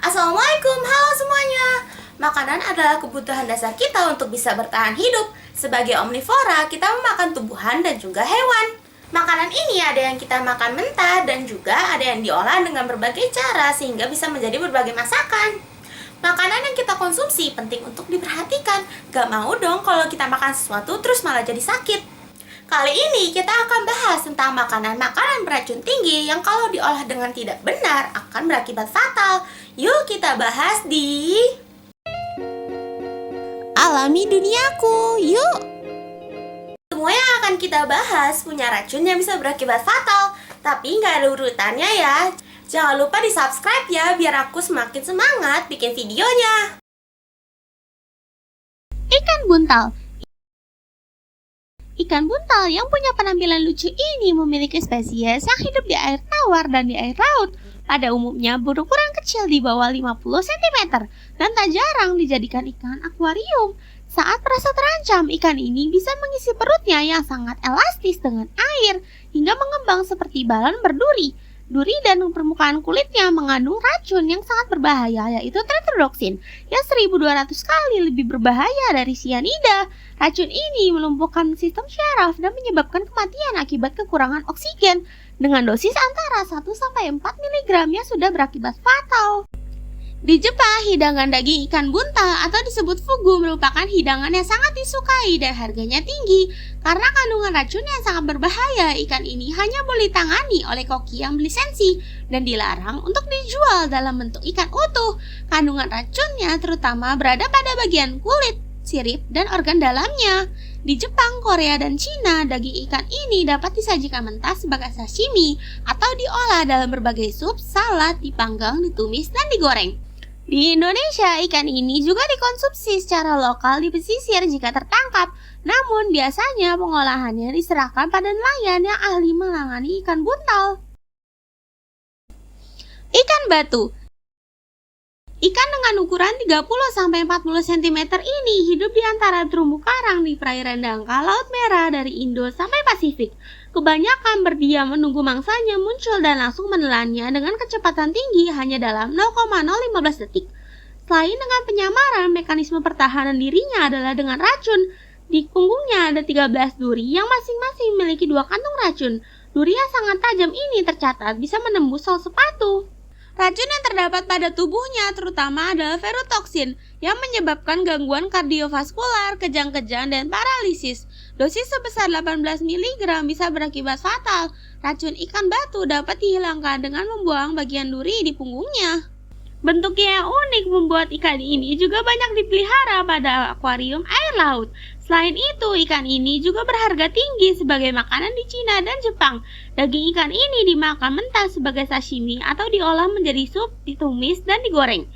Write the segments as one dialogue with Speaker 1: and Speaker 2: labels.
Speaker 1: Assalamualaikum, halo semuanya. Makanan adalah kebutuhan dasar kita untuk bisa bertahan hidup. Sebagai omnivora, kita memakan tumbuhan dan juga hewan. Makanan ini ada yang kita makan mentah dan juga ada yang diolah dengan berbagai cara sehingga bisa menjadi berbagai masakan. Makanan yang kita konsumsi penting untuk diperhatikan. Gak mau dong kalau kita makan sesuatu terus malah jadi sakit. Kali ini kita akan bahas tentang makanan-makanan beracun tinggi yang kalau diolah dengan tidak benar akan berakibat fatal. Yuk kita bahas di Alami Duniaku, yuk! Semua yang akan kita bahas punya racun yang bisa berakibat fatal, tapi nggak ada urutannya ya. Jangan lupa di subscribe ya, biar aku semakin semangat bikin videonya.
Speaker 2: Ikan buntal. Ikan buntal yang punya penampilan lucu ini memiliki spesies yang hidup di air tawar dan di air laut. Pada umumnya berukuran kecil di bawah 50 cm dan tak jarang dijadikan ikan akuarium. Saat merasa terancam, ikan ini bisa mengisi perutnya yang sangat elastis dengan air hingga mengembang seperti balon berduri. Duri dan permukaan kulitnya mengandung racun yang sangat berbahaya, yaitu tetrodoksin yang 1200 kali lebih berbahaya dari sianida. Racun ini melumpuhkan sistem syaraf dan menyebabkan kematian akibat kekurangan oksigen. Dengan dosis antara 1-4 mg yang sudah berakibat fatal. Di Jepang, hidangan daging ikan buntal atau disebut fugu merupakan hidangan yang sangat disukai dan harganya tinggi. Karena kandungan racun yang sangat berbahaya, ikan ini hanya boleh ditangani oleh koki yang berlisensi dan dilarang untuk dijual dalam bentuk ikan utuh. Kandungan racunnya terutama berada pada bagian kulit, sirip, dan organ dalamnya. Di Jepang, Korea, dan Cina, daging ikan ini dapat disajikan mentah sebagai sashimi atau diolah dalam berbagai sup, salad, dipanggang, ditumis, dan digoreng. Di Indonesia, ikan ini juga dikonsumsi secara lokal di pesisir jika tertangkap. Namun, biasanya pengolahannya diserahkan pada nelayan yang ahli menangani ikan buntal. Ikan batu. Ikan dengan ukuran 30-40 cm ini hidup di antara terumbu karang di perairan dangkal Laut Merah dari Indo sampai Pasifik. Kebanyakan berdiam menunggu mangsanya muncul dan langsung menelannya dengan kecepatan tinggi hanya dalam 0,015 detik. Selain dengan penyamaran, mekanisme pertahanan dirinya adalah dengan racun. Di punggungnya ada 13 duri yang masing-masing memiliki 2 kantung racun. Duri yang sangat tajam ini tercatat bisa menembus sol sepatu. Racun yang terdapat pada tubuhnya terutama adalah ferotoksin yang menyebabkan gangguan kardiovaskular, kejang-kejang, dan paralisis. Dosis sebesar 18 mg bisa berakibat fatal. Racun ikan batu dapat dihilangkan dengan membuang bagian duri di punggungnya. Bentuknya yang unik membuat ikan ini juga banyak dipelihara pada akuarium air laut. Selain itu, ikan ini juga berharga tinggi sebagai makanan di Cina dan Jepang. Daging ikan ini dimakan mentah sebagai sashimi atau diolah menjadi sup, ditumis, dan digoreng.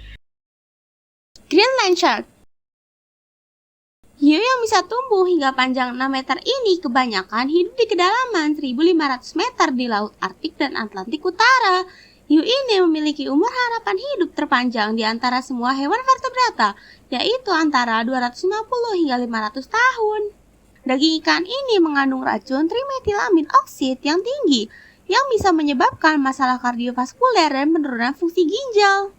Speaker 2: Greenland shark. Hiu yang bisa tumbuh hingga panjang 6 meter ini kebanyakan hidup di kedalaman 1.500 meter di Laut Arktik dan Atlantik Utara. Hiu ini memiliki umur harapan hidup terpanjang di antara semua hewan vertebrata, yaitu antara 250 hingga 500 tahun. Daging ikan ini mengandung racun trimetilamin oksid yang tinggi, yang bisa menyebabkan masalah kardiovaskuler dan penurunan fungsi ginjal.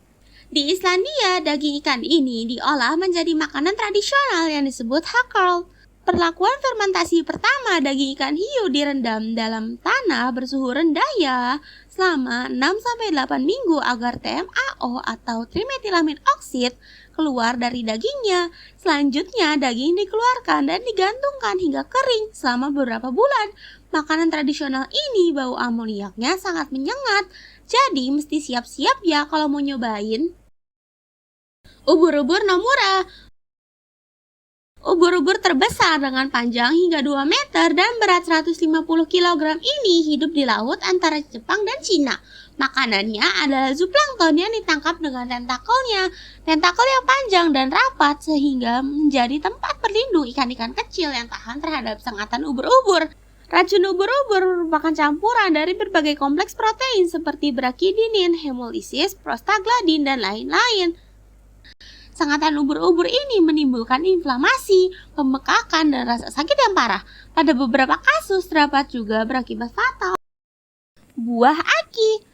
Speaker 2: Di Islandia, daging ikan ini diolah menjadi makanan tradisional yang disebut hakkarl. Perlakuan fermentasi pertama daging ikan hiu direndam dalam tanah bersuhu rendah ya selama 6-8 minggu agar TMAO atau trimetilamin oksid keluar dari dagingnya. Selanjutnya daging dikeluarkan dan digantungkan hingga kering selama beberapa bulan. Makanan tradisional ini bau amoniaknya sangat menyengat, jadi mesti siap-siap ya kalau mau nyobain. Ubur-ubur Nomura. Ubur-ubur terbesar dengan panjang hingga 2 meter dan berat 150 kg ini hidup di laut antara Jepang dan Cina. Makanannya adalah zooplankton yang ditangkap dengan tentakelnya. Tentakel yang panjang dan rapat sehingga menjadi tempat berlindung ikan-ikan kecil yang tahan terhadap sengatan ubur-ubur. Racun ubur-ubur merupakan campuran dari berbagai kompleks protein seperti brakidinin, hemolisis, prostaglandin, dan lain-lain. Sengatan ubur-ubur ini menimbulkan inflamasi, pembekakan, dan rasa sakit yang parah. Pada beberapa kasus dapat juga berakibat fatal. Buah aki.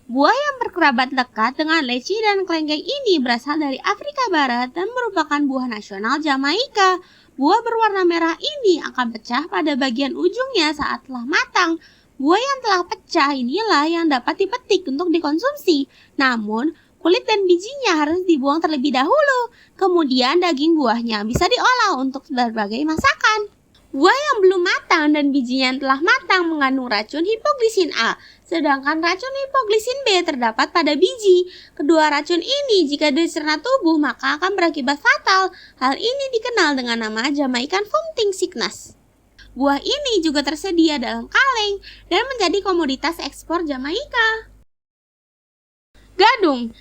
Speaker 2: Buah yang berkerabat dekat dengan leci dan kelengkeng ini berasal dari Afrika Barat dan merupakan buah nasional Jamaika. Buah berwarna merah ini akan pecah pada bagian ujungnya saat telah matang. Buah yang telah pecah inilah yang dapat dipetik untuk dikonsumsi. Namun, kulit dan bijinya harus dibuang terlebih dahulu. Kemudian daging buahnya bisa diolah untuk berbagai masakan. Buah yang belum matang dan bijinya yang telah matang mengandung racun hipoglisin A, sedangkan racun hipoglisin B terdapat pada biji. Kedua racun ini jika dicerna tubuh maka akan berakibat fatal. Hal ini dikenal dengan nama Jamaican Vomiting Sickness. Buah ini juga tersedia dalam kaleng dan menjadi komoditas ekspor Jamaika. Gadung.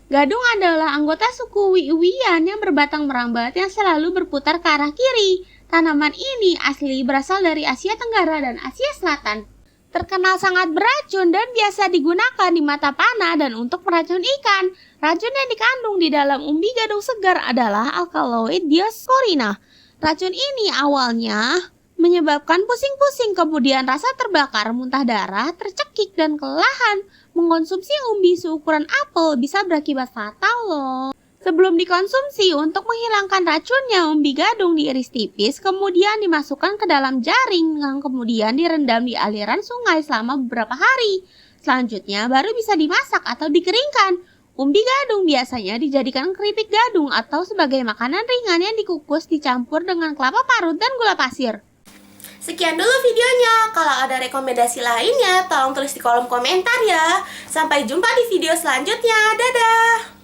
Speaker 2: Gadung adalah anggota suku Wiwian yang berbatang merambat yang selalu berputar ke arah kiri. Tanaman ini asli berasal dari Asia Tenggara dan Asia Selatan. Terkenal sangat beracun dan biasa digunakan di mata panah dan untuk meracun ikan. Racun yang dikandung di dalam umbi gadung segar adalah alkaloid Dioscorina. Racun ini awalnya menyebabkan pusing-pusing, kemudian rasa terbakar, muntah darah, tercekik, dan kelelahan. Mengkonsumsi umbi seukuran apel bisa berakibat fatal loh. Sebelum dikonsumsi, untuk menghilangkan racunnya, umbi gadung diiris tipis, kemudian dimasukkan ke dalam jaring, yang kemudian direndam di aliran sungai selama beberapa hari. Selanjutnya, baru bisa dimasak atau dikeringkan. Umbi gadung biasanya dijadikan keripik gadung atau sebagai makanan ringan yang dikukus dicampur dengan kelapa parut dan gula pasir.
Speaker 1: Sekian dulu videonya. Kalau ada rekomendasi lainnya, tolong tulis di kolom komentar ya. Sampai jumpa di video selanjutnya. Dadah!